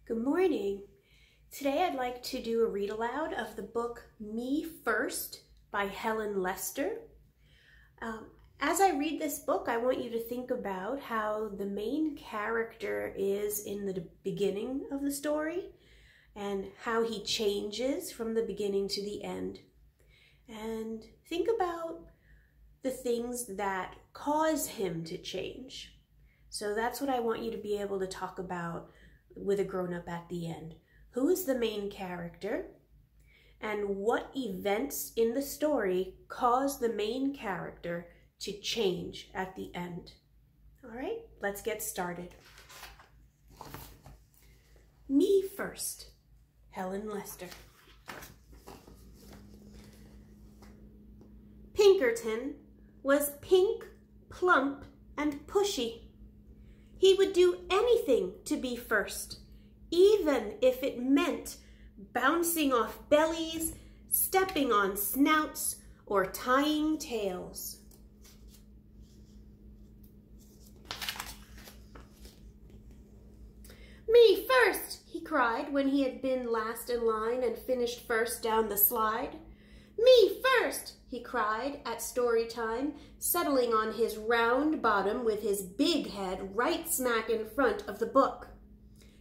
Good morning. Today I'd like to do a read aloud of the book Me First by Helen Lester. As I read this book, I want you to think about how the main character is in the beginning of the story and how he changes from the beginning to the end. And think about the things that cause him to change. So that's what I want you to be able to talk about with a grown-up at the end. Who is the main character? And what events in the story cause the main character to change at the end? All right, let's get started. Me First, Helen Lester. Pinkerton was pink, plump, and pushy. He would do anything to be first, even if it meant bouncing off bellies, stepping on snouts, or tying tails. "Me first," he cried when he had been last in line and finished first down the slide. "Me first," he cried at story time, settling on his round bottom with his big head right smack in front of the book.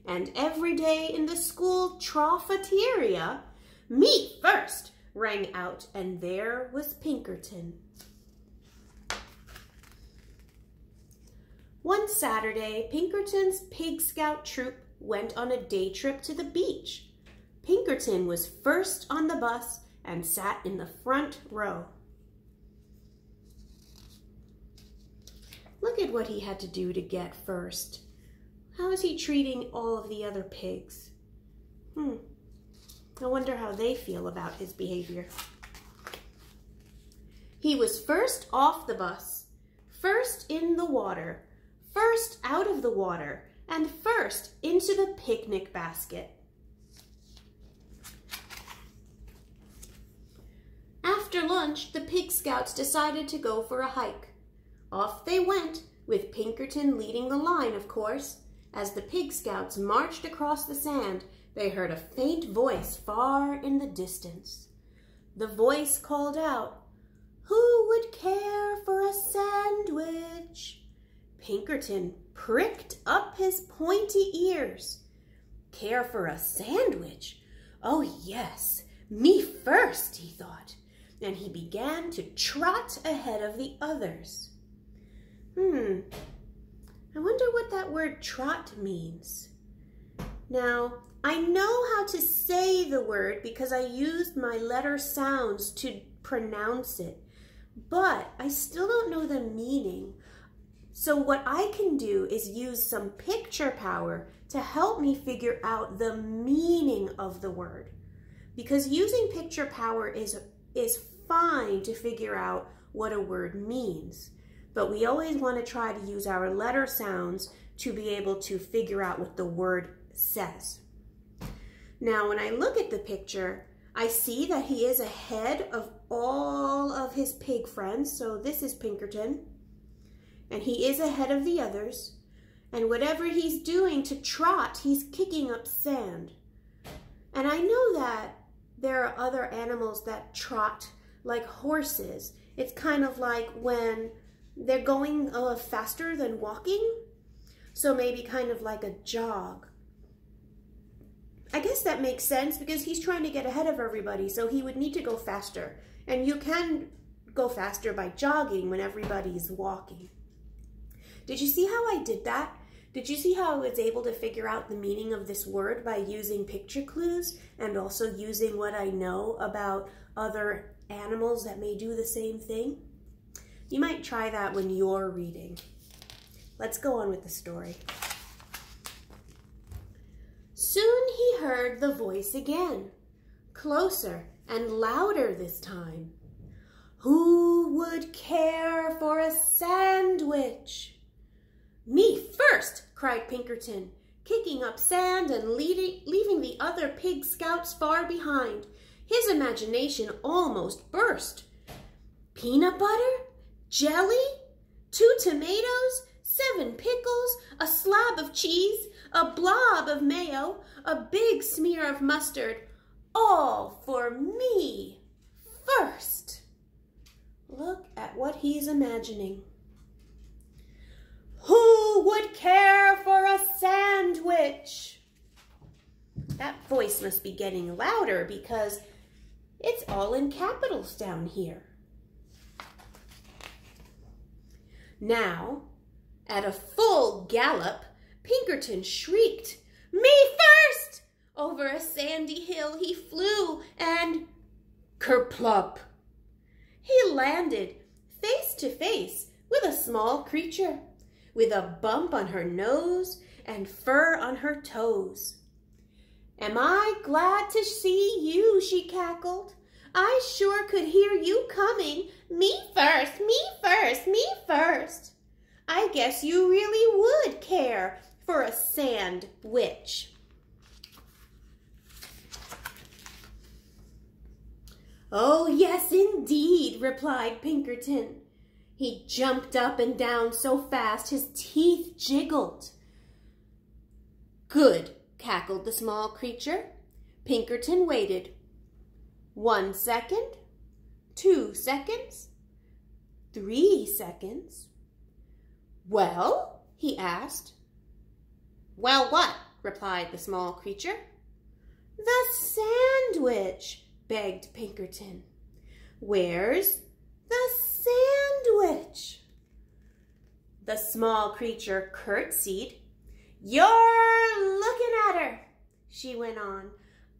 And every day in the school troughateria, "Me first," rang out, and there was Pinkerton. One Saturday, Pinkerton's Pig Scout troop went on a day trip to the beach. Pinkerton was first on the bus and sat in the front row. Look at what he had to do to get first. How is he treating all of the other pigs? I wonder how they feel about his behavior. He was first off the bus, first in the water, first out of the water, and first into the picnic basket. After lunch, the Pig Scouts decided to go for a hike. Off they went, with Pinkerton leading the line, of course. As the Pig Scouts marched across the sand, they heard a faint voice far in the distance. The voice called out, "Who would care for a sandwich?" Pinkerton pricked up his pointy ears. Care for a sandwich? Oh yes, me first, he thought. And he began to trot ahead of the others. I wonder what that word trot means. Now, I know how to say the word because I used my letter sounds to pronounce it, but I still don't know the meaning. So what I can do is use some picture power to help me figure out the meaning of the word. Because using picture power is fine to figure out what a word means, but we always want to try to use our letter sounds to be able to figure out what the word says. Now, when I look at the picture, I see that he is ahead of all of his pig friends. So this is Pinkerton, and he is ahead of the others. And whatever he's doing to trot, he's kicking up sand. And I know that there are other animals that trot like horses. It's kind of like when they're going faster than walking. So maybe kind of like a jog. I guess that makes sense because he's trying to get ahead of everybody, so he would need to go faster. And you can go faster by jogging when everybody's walking. Did you see how I did that? Did you see how I was able to figure out the meaning of this word by using picture clues and also using what I know about other animals that may do the same thing? You might try that when you're reading. Let's go on with the story. Soon he heard the voice again, closer and louder this time. "Who would care for a sandwich?" "Me first," cried Pinkerton, kicking up sand and leaving the other Pig Scouts far behind. His imagination almost burst. Peanut butter? Jelly? 2 tomatoes? 7 pickles? A slab of cheese? a blob of mayo, a big smear of mustard, all for me first. Look at what he's imagining. Who would care for a sandwich? That voice must be getting louder because it's all in capitals down here. Now, at a full gallop, Pinkerton shrieked, "Me first!" Over a sandy hill he flew and kerplop! He landed face to face with a small creature, with a bump on her nose and fur on her toes. "Am I glad to see you," she cackled. "I sure could hear you coming. Me first, me first, me first. I guess you really would care for a sandwich." "Oh, yes, indeed," replied Pinkerton. He jumped up and down so fast his teeth jiggled. "Good," cackled the small creature. Pinkerton waited. 1 second, 2 seconds, 3 seconds. "Well?" he asked. "Well, what?" replied the small creature. "The sandwich," begged Pinkerton. "Where's the sandwich?" The small creature curtsied. "You're looking at her," she went on.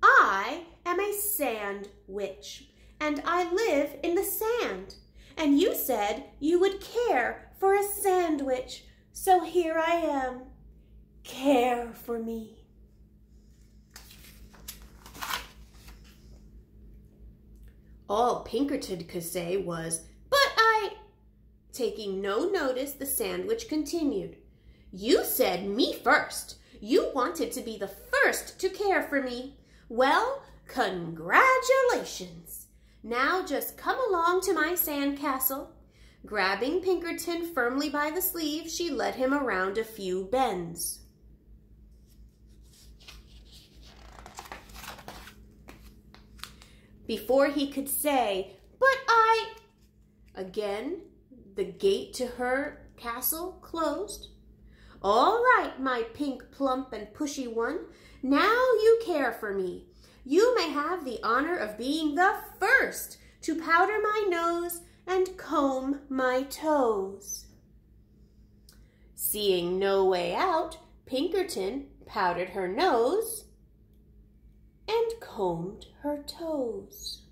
"I am a sandwich, and I live in the sand. And you said you would care for a sandwich, so here I am. Care for me." All Pinkerton could say was, "But I—" Taking no notice, the sandwich continued. "You said me first. You wanted to be the first to care for me. Well, congratulations. Now just come along to my sand castle." Grabbing Pinkerton firmly by the sleeve, she led him around a few bends. Before he could say, "But I—" Again, the gate to her castle closed. "All right, my pink, plump, and pushy one. Now you care for me. You may have the honor of being the first to powder my nose and comb my toes." Seeing no way out, Pinkerton powdered her nose and combed her toes.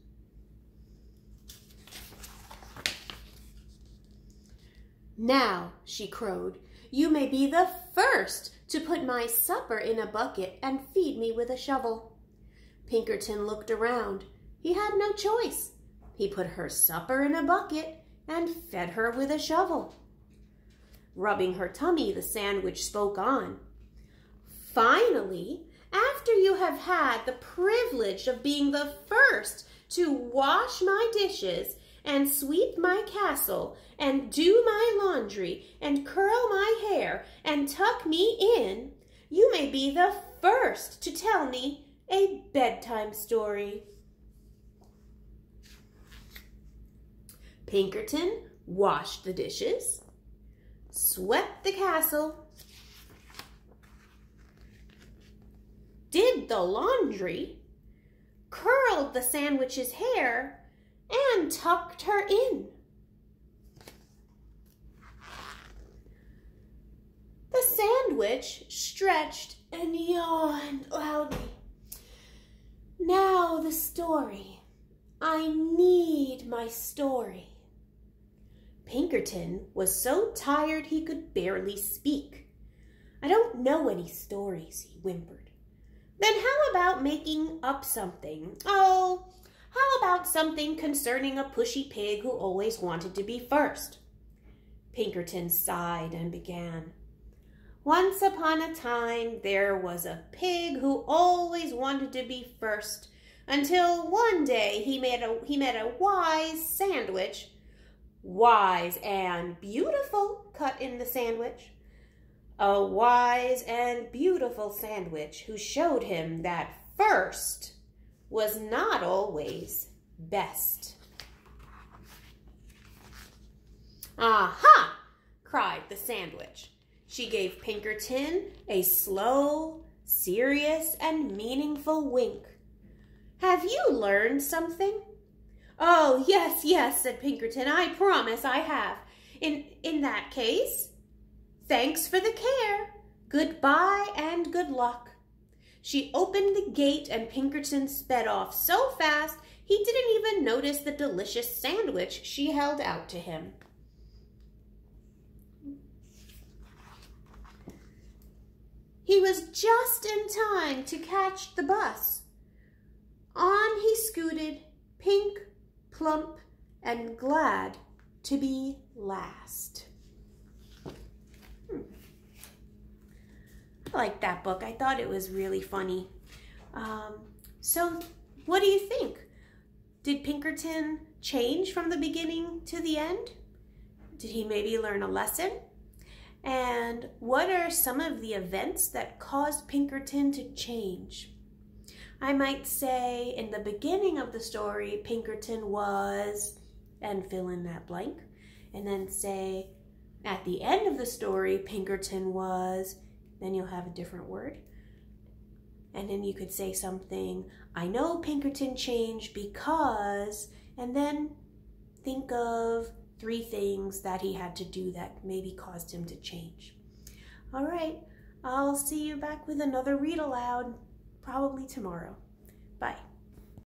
"Now," she crowed, "you may be the first to put my supper in a bucket and feed me with a shovel." Pinkerton looked around. He had no choice. He put her supper in a bucket and fed her with a shovel. Rubbing her tummy, the sandwich spoke on. "Finally, after you have had the privilege of being the first to wash my dishes and sweep my castle and do my laundry and curl my hair and tuck me in, you may be the first to tell me a bedtime story." Pinkerton washed the dishes, swept the castle, did the laundry, curled the sandwich's hair, and tucked her in. The sandwich stretched and yawned loudly. "Now the story. I need my story." Pinkerton was so tired he could barely speak. "I don't know any stories," he whimpered. "Then how about making up something? Oh, how about something concerning a pushy pig who always wanted to be first?" Pinkerton sighed and began. "Once upon a time, there was a pig who always wanted to be first, until one day he met a wise sandwich." "Wise and beautiful," cut in the sandwich. a wise and beautiful sandwich who showed him that first was not always best. "Aha!" cried the sandwich. She gave Pinkerton a slow, serious, and meaningful wink. "Have you learned something?" "Oh, yes, yes," said Pinkerton. "I promise I have. In that case, thanks for the care. Goodbye and good luck." She opened the gate and Pinkerton sped off so fast he didn't even notice the delicious sandwich she held out to him. He was just in time to catch the bus. On he scooted, pink, plump, and glad to be last. I like that book. I thought it was really funny. So what do you think? Did Pinkerton change from the beginning to the end? Did he maybe learn a lesson? And what are some of the events that caused Pinkerton to change? I might say in the beginning of the story, Pinkerton was, and fill in that blank, and then say at the end of the story, Pinkerton was, then you'll have a different word. And then you could say something, I know Pinkerton changed because, and then think of 3 things that he had to do that maybe caused him to change. All right, I'll see you back with another read aloud probably tomorrow. Bye.